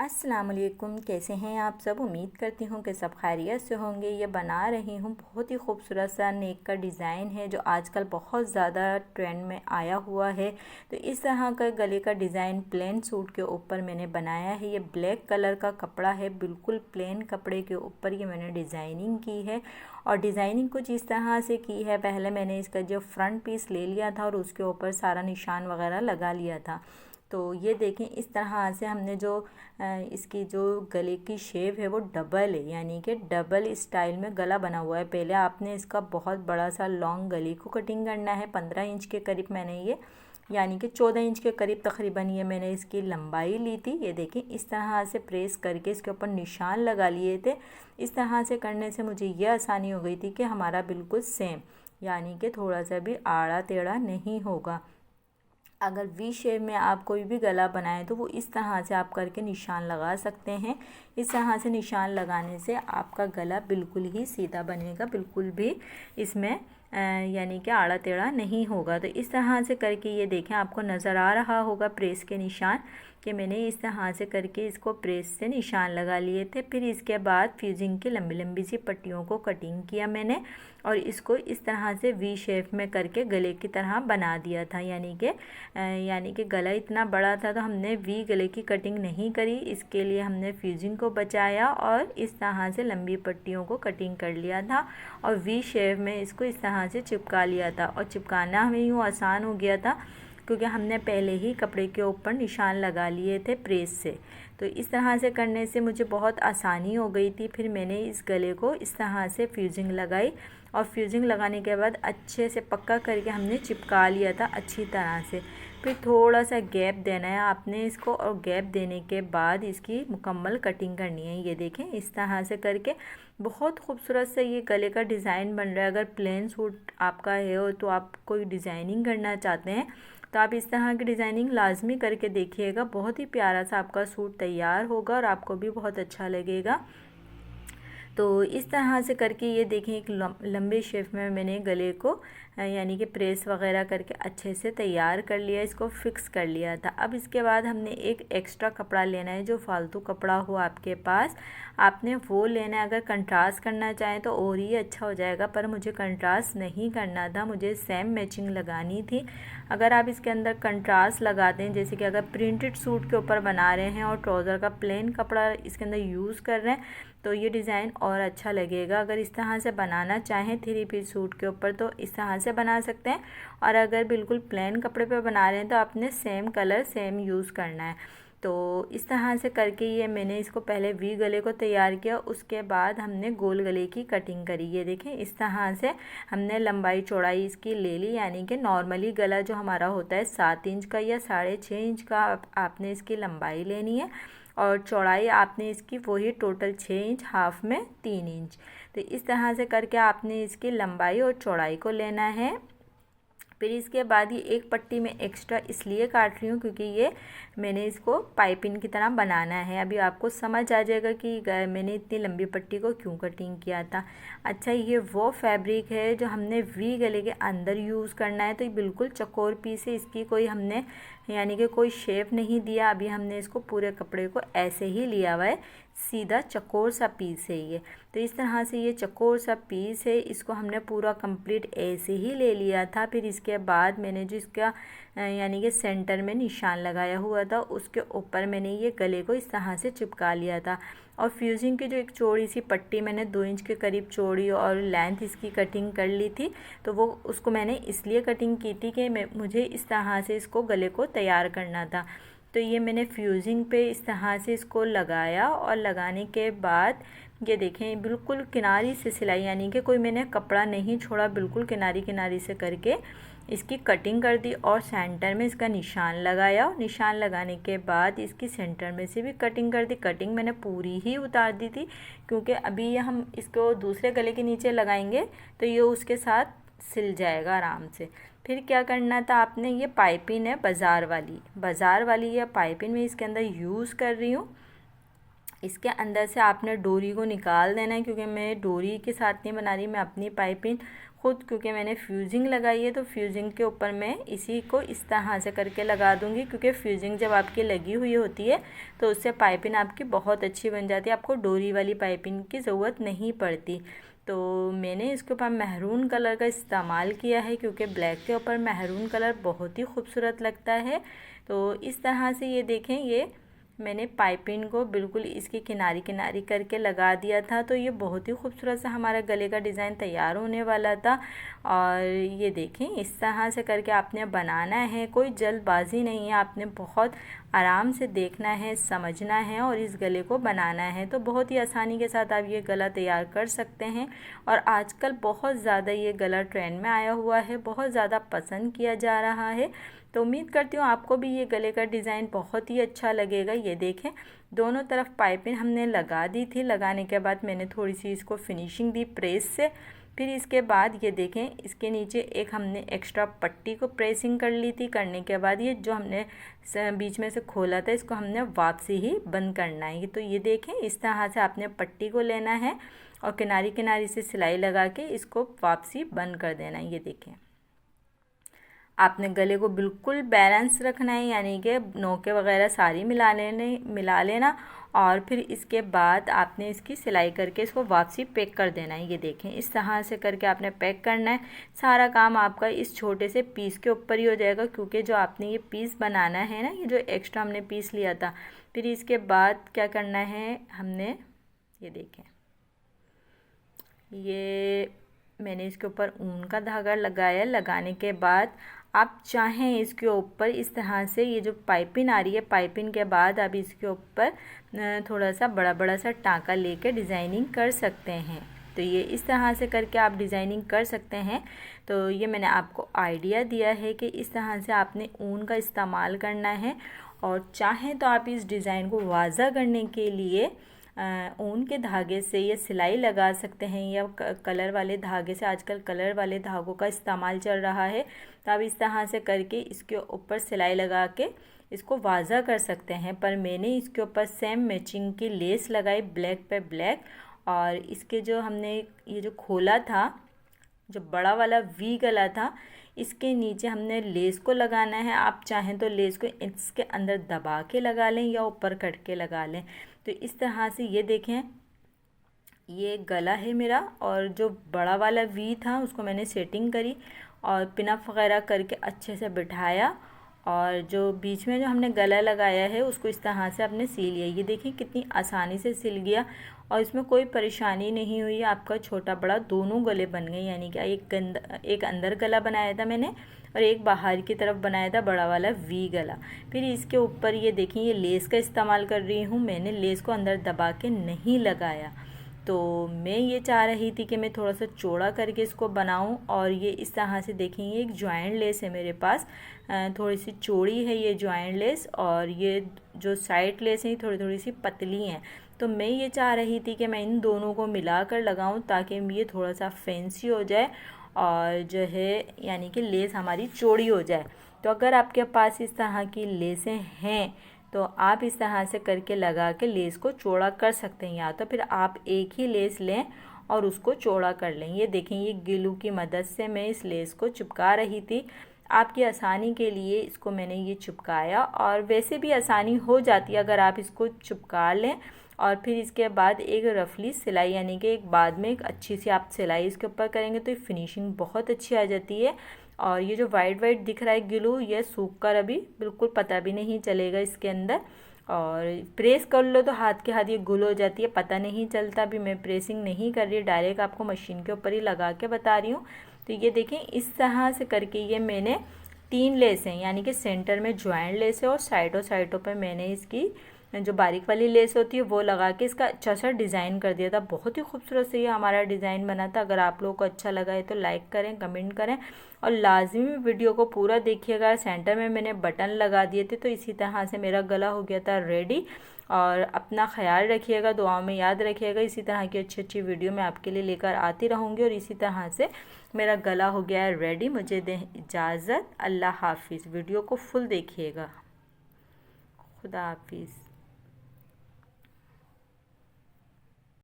अस्सलाम वालेकुम। कैसे हैं आप सब? उम्मीद करती हूँ कि सब खैरियत से होंगे। ये बना रही हूँ बहुत ही खूबसूरत सा नेक का डिज़ाइन है जो आजकल बहुत ज़्यादा ट्रेंड में आया हुआ है। तो इस तरह का गले का डिज़ाइन प्लेन सूट के ऊपर मैंने बनाया है। ये ब्लैक कलर का कपड़ा है, बिल्कुल प्लेन कपड़े के ऊपर ये मैंने डिज़ाइनिंग की है। और डिज़ाइनिंग कुछ इस तरह से की है, पहले मैंने इसका जो फ्रंट पीस ले लिया था और उसके ऊपर सारा निशान वगैरह लगा लिया था। तो ये देखें, इस तरह से हमने जो इसकी जो गले की शेप है वो डबल है, यानी कि डबल स्टाइल में गला बना हुआ है। पहले आपने इसका बहुत बड़ा सा लॉन्ग गले को कटिंग करना है। 15 इंच के करीब मैंने ये, यानी कि 14 इंच के करीब तकरीबन ये मैंने इसकी लंबाई ली थी। ये देखें, इस तरह से प्रेस करके इसके ऊपर निशान लगा लिए थे। इस तरह से करने से मुझे ये आसानी हो गई थी कि हमारा बिल्कुल सेम, यानी कि थोड़ा सा भी आड़ा टेढ़ा नहीं होगा। अगर वी शेप में आप कोई भी गला बनाएं तो वो इस तरह से आप करके निशान लगा सकते हैं। इस तरह से निशान लगाने से आपका गला बिल्कुल ही सीधा बनेगा, बिल्कुल भी इसमें यानी कि आड़ा टेढ़ा नहीं होगा। तो इस तरह से करके ये देखें, आपको नज़र आ रहा होगा प्रेस के निशान कि मैंने इस तरह से करके इसको प्रेस से निशान लगा लिए थे। फिर इसके बाद फ्यूजिंग की लंबी लंबी सी पट्टियों को कटिंग किया मैंने और इसको इस तरह से वी शेप में करके गले की तरह बना दिया था। यानी कि गला इतना बड़ा था तो हमने वी गले की कटिंग नहीं करी, इसके लिए हमने फ्यूजिंग को बचाया और इस तरह से लंबी पट्टियों को कटिंग कर लिया था और वी शेप में इसको इस तरह से चिपका लिया था। और चिपकाना हमें यूँ आसान हो गया था क्योंकि हमने पहले ही कपड़े के ऊपर निशान लगा लिए थे प्रेस से। तो इस तरह से करने से मुझे बहुत आसानी हो गई थी। फिर मैंने इस गले को इस तरह से फ्यूजिंग लगाई और फ्यूजिंग लगाने के बाद अच्छे से पक्का करके हमने चिपका लिया था अच्छी तरह से। फिर थोड़ा सा गैप देना है आपने इसको और गैप देने के बाद इसकी मुकम्मल कटिंग करनी है। ये देखें, इस तरह से करके बहुत खूबसूरत से ये गले का डिज़ाइन बन रहा है। अगर प्लेन सूट आपका है और तो आप कोई डिज़ाइनिंग करना चाहते हैं तो आप इस तरह की डिज़ाइनिंग लाजमी करके देखिएगा। बहुत ही प्यारा सा आपका सूट तैयार होगा और आपको भी बहुत अच्छा लगेगा। तो इस तरह से करके ये देखें, एक लंबे शेप में मैंने गले को यानी कि प्रेस वगैरह करके अच्छे से तैयार कर लिया, इसको फिक्स कर लिया था। अब इसके बाद हमने एक एक्स्ट्रा कपड़ा लेना है, जो फालतू कपड़ा हो आपके पास आपने वो लेना है। अगर कंट्रास्ट करना चाहें तो और ही अच्छा हो जाएगा, पर मुझे कंट्रास्ट नहीं करना था, मुझे सेम मैचिंग लगानी थी। अगर आप इसके अंदर कंट्रास्ट लगाते हैं, जैसे कि अगर प्रिंटेड सूट के ऊपर बना रहे हैं और ट्राउज़र का प्लेन कपड़ा इसके अंदर यूज़ कर रहे हैं तो ये डिज़ाइन और अच्छा लगेगा। अगर इस तरह से बनाना चाहें 3 पीस सूट के ऊपर तो इस तरह से बना सकते हैं, और अगर बिल्कुल प्लेन कपड़े पे बना रहे हैं तो आपने सेम कलर सेम यूज़ करना है। तो इस तरह से करके ये मैंने इसको पहले वी गले को तैयार किया, उसके बाद हमने गोल गले की कटिंग करी। ये देखें, इस तरह से हमने लंबाई चौड़ाई इसकी ले ली, यानी कि नॉर्मली गला जो हमारा होता है 7 इंच का या 6.5 इंच का आपने इसकी लंबाई लेनी है और चौड़ाई आपने इसकी वही टोटल 6 इंच, हाफ में 3 इंच। तो इस तरह से करके आपने इसकी लंबाई और चौड़ाई को लेना है। फिर इसके बाद ये एक पट्टी में एक्स्ट्रा इसलिए काट रही हूँ क्योंकि ये मैंने इसको पाइपिंग की तरह बनाना है। अभी आपको समझ आ जाएगा कि मैंने इतनी लंबी पट्टी को क्यों कटिंग किया था। अच्छा, ये वो फैब्रिक है जो हमने वी गले के अंदर यूज़ करना है। तो ये बिल्कुल चौकोर पीस है, इसकी कोई हमने यानी कि कोई शेप नहीं दिया। अभी हमने इसको पूरे कपड़े को ऐसे ही लिया हुआ है, सीधा चौकोर सा पीस है ये। तो इस तरह से ये चौकोर सा पीस है, इसको हमने पूरा कंप्लीट ऐसे ही ले लिया था। फिर इसके बाद मैंने जो इसका यानी कि सेंटर में निशान लगाया हुआ था उसके ऊपर मैंने ये गले को इस तरह से चिपका लिया था। और फ्यूजिंग की जो एक चौड़ी सी पट्टी मैंने 2 इंच के करीब चौड़ी और लेंथ इसकी कटिंग कर ली थी, तो वो उसको मैंने इसलिए कटिंग की थी कि मुझे इस तरह से इसको गले को तैयार करना था। तो ये मैंने फ्यूजिंग पे इस तरह से इसको लगाया और लगाने के बाद ये देखें, बिल्कुल किनारी से सिलाई, यानी कि कोई मैंने कपड़ा नहीं छोड़ा, बिल्कुल किनारी किनारी से करके इसकी कटिंग कर दी और सेंटर में इसका निशान लगाया। निशान लगाने के बाद इसकी सेंटर में से भी कटिंग कर दी। कटिंग मैंने पूरी ही उतार दी थी क्योंकि अभी ये हम इसको दूसरे गले के नीचे लगाएंगे तो ये उसके साथ सिल जाएगा आराम से। फिर क्या करना था आपने, ये पाइपिंग है बाज़ार वाली ये पाइपिंग मैं इसके अंदर यूज़ कर रही हूँ। इसके अंदर से आपने डोरी को निकाल देना है, क्योंकि मैं डोरी के साथ नहीं बना रही, मैं अपनी पाइपिंग खुद, क्योंकि मैंने फ्यूजिंग लगाई है तो फ्यूजिंग के ऊपर मैं इसी को इस तरह से करके लगा दूंगी, क्योंकि फ्यूजिंग जब आपकी लगी हुई होती है तो उससे पाइपिंग आपकी बहुत अच्छी बन जाती है, आपको डोरी वाली पाइपिंग की ज़रूरत नहीं पड़ती। तो मैंने इसके ऊपर मैरून कलर का इस्तेमाल किया है, क्योंकि ब्लैक के ऊपर मैरून कलर बहुत ही खूबसूरत लगता है। तो इस तरह से ये देखें, ये मैंने पाइपिंग को बिल्कुल इसकी किनारी किनारी करके लगा दिया था। तो ये बहुत ही खूबसूरत सा हमारा गले का डिज़ाइन तैयार होने वाला था। और ये देखें, इस तरह से करके आपने बनाना है, कोई जल्दबाजी नहीं है, आपने बहुत आराम से देखना है, समझना है और इस गले को बनाना है। तो बहुत ही आसानी के साथ आप ये गला तैयार कर सकते हैं। और आजकल बहुत ज़्यादा ये गला ट्रेंड में आया हुआ है, बहुत ज़्यादा पसंद किया जा रहा है। तो उम्मीद करती हूँ आपको भी ये गले का डिज़ाइन बहुत ही अच्छा लगेगा। ये देखें, दोनों तरफ पाइपिंग हमने लगा दी थी, लगाने के बाद मैंने थोड़ी सी इसको फिनिशिंग दी प्रेस से। फिर इसके बाद ये देखें, इसके नीचे एक हमने एक्स्ट्रा पट्टी को प्रेसिंग कर ली थी। करने के बाद ये जो हमने बीच में से खोला था, इसको हमने वापसी ही बंद करना है। तो ये देखें, इस तरह से आपने पट्टी को लेना है और किनारी किनारी से सिलाई लगा के इसको वापसी बंद कर देना है। ये देखें, आपने गले को बिल्कुल बैलेंस रखना है, यानी कि नोके वगैरह सारी मिला लेना। और फिर इसके बाद आपने इसकी सिलाई करके इसको वापसी पैक कर देना है। ये देखें, इस तरह से करके आपने पैक करना है। सारा काम आपका इस छोटे से पीस के ऊपर ही हो जाएगा, क्योंकि जो आपने ये पीस बनाना है ना, ये जो एक्स्ट्रा हमने पीस लिया था। फिर इसके बाद क्या करना है, हमने ये देखें, ये मैंने इसके ऊपर ऊन का धागा लगाया। लगाने के बाद आप चाहें इसके ऊपर इस तरह से, ये जो पाइपिंग आ रही है, पाइपिंग के बाद आप इसके ऊपर थोड़ा सा बड़ा बड़ा सा टाँका लेके डिज़ाइनिंग कर सकते हैं। तो ये इस तरह से करके आप डिज़ाइनिंग कर सकते हैं। तो ये मैंने आपको आइडिया दिया है कि इस तरह से आपने ऊन का इस्तेमाल करना है। और चाहें तो आप इस डिज़ाइन को वाज़ा करने के लिए ऊन के धागे से ये सिलाई लगा सकते हैं, या कलर वाले धागे से। आजकल कलर वाले धागों का इस्तेमाल चल रहा है, तो आप इस तरह से करके इसके ऊपर सिलाई लगा के इसको वाज़ा कर सकते हैं। पर मैंने इसके ऊपर सेम मैचिंग की लेस लगाई, ब्लैक पे ब्लैक। और इसके जो हमने ये जो खोला था, जो बड़ा वाला वी गला था, इसके नीचे हमने लेस को लगाना है। आप चाहें तो लेस को इसके अंदर दबा के लगा लें या ऊपर कट के लगा लें। तो इस तरह से ये देखें, ये गला है मेरा, और जो बड़ा वाला वी था उसको मैंने सेटिंग करी और पिनअप वगैरह करके अच्छे से बिठाया। और जो बीच में जो हमने गला लगाया है उसको इस तरह से आपने सिल लिया। ये देखिए कितनी आसानी से सिल गया और इसमें कोई परेशानी नहीं हुई। आपका छोटा बड़ा दोनों गले बन गए, यानी कि एक अंदर गला बनाया था मैंने और एक बाहर की तरफ बनाया था बड़ा वाला वी गला। फिर इसके ऊपर ये देखिए, ये लेस का इस्तेमाल कर रही हूँ। मैंने लेस को अंदर दबा के नहीं लगाया, तो मैं ये चाह रही थी कि मैं थोड़ा सा चौड़ा करके इसको बनाऊं। और ये इस तरह से देखेंगे, एक जॉइंट लेस है मेरे पास, थोड़ी सी चौड़ी है ये जॉइंट लेस, और ये जो साइड लेस है थोड़ी थोड़ी सी पतली हैं। तो मैं ये चाह रही थी कि मैं इन दोनों को मिलाकर लगाऊं, ताकि ये थोड़ा सा फैंसी हो जाए और जो है यानी कि लेस हमारी चौड़ी हो जाए। तो अगर आपके पास इस तरह की लेसें हैं तो आप इस तरह से करके लगा के लेस को चौड़ा कर सकते हैं, या तो फिर आप एक ही लेस लें और उसको चौड़ा कर लें। ये देखें, ये ग्लू की मदद से मैं इस लेस को चिपका रही थी। आपकी आसानी के लिए इसको मैंने ये चिपकाया, और वैसे भी आसानी हो जाती है अगर आप इसको चिपका लें और फिर इसके बाद एक रफली सिलाई, यानी कि एक बाद में एक अच्छी सी आप सिलाई इसके ऊपर करेंगे तो फिनिशिंग बहुत अच्छी आ जाती है। और ये जो वाइट वाइट दिख रहा है ग्लू, ये सूख कर अभी बिल्कुल पता भी नहीं चलेगा इसके अंदर। और प्रेस कर लो तो हाथ के हाथ ये गुल हो जाती है, पता नहीं चलता। भी मैं प्रेसिंग नहीं कर रही, डायरेक्ट आपको मशीन के ऊपर ही लगा के बता रही हूँ। तो ये देखें, इस तरह से करके ये मैंने 3 लेस हैं, यानी कि सेंटर में ज्वाइंट लेस है और साइडों पर मैंने इसकी जो बारीक वाली लेस होती है वो लगा के इसका अच्छा सा डिज़ाइन कर दिया था। बहुत ही खूबसूरत से ये हमारा डिज़ाइन बना था। अगर आप लोगों को अच्छा लगा है तो लाइक करें, कमेंट करें और लाजमी वीडियो को पूरा देखिएगा। सेंटर में मैंने बटन लगा दिए थे, तो इसी तरह से मेरा गला हो गया था रेडी। और अपना ख्याल रखिएगा, दुआओं में याद रखिएगा। इसी तरह की अच्छी अच्छी वीडियो मैं आपके लिए लेकर आती रहूँगी। और इसी तरह से मेरा गला हो गया है रेडी। मुझे दें इजाज़त, अल्लाह हाफिज़। वीडियो को फुल देखिएगा। खुदा हाफिज़।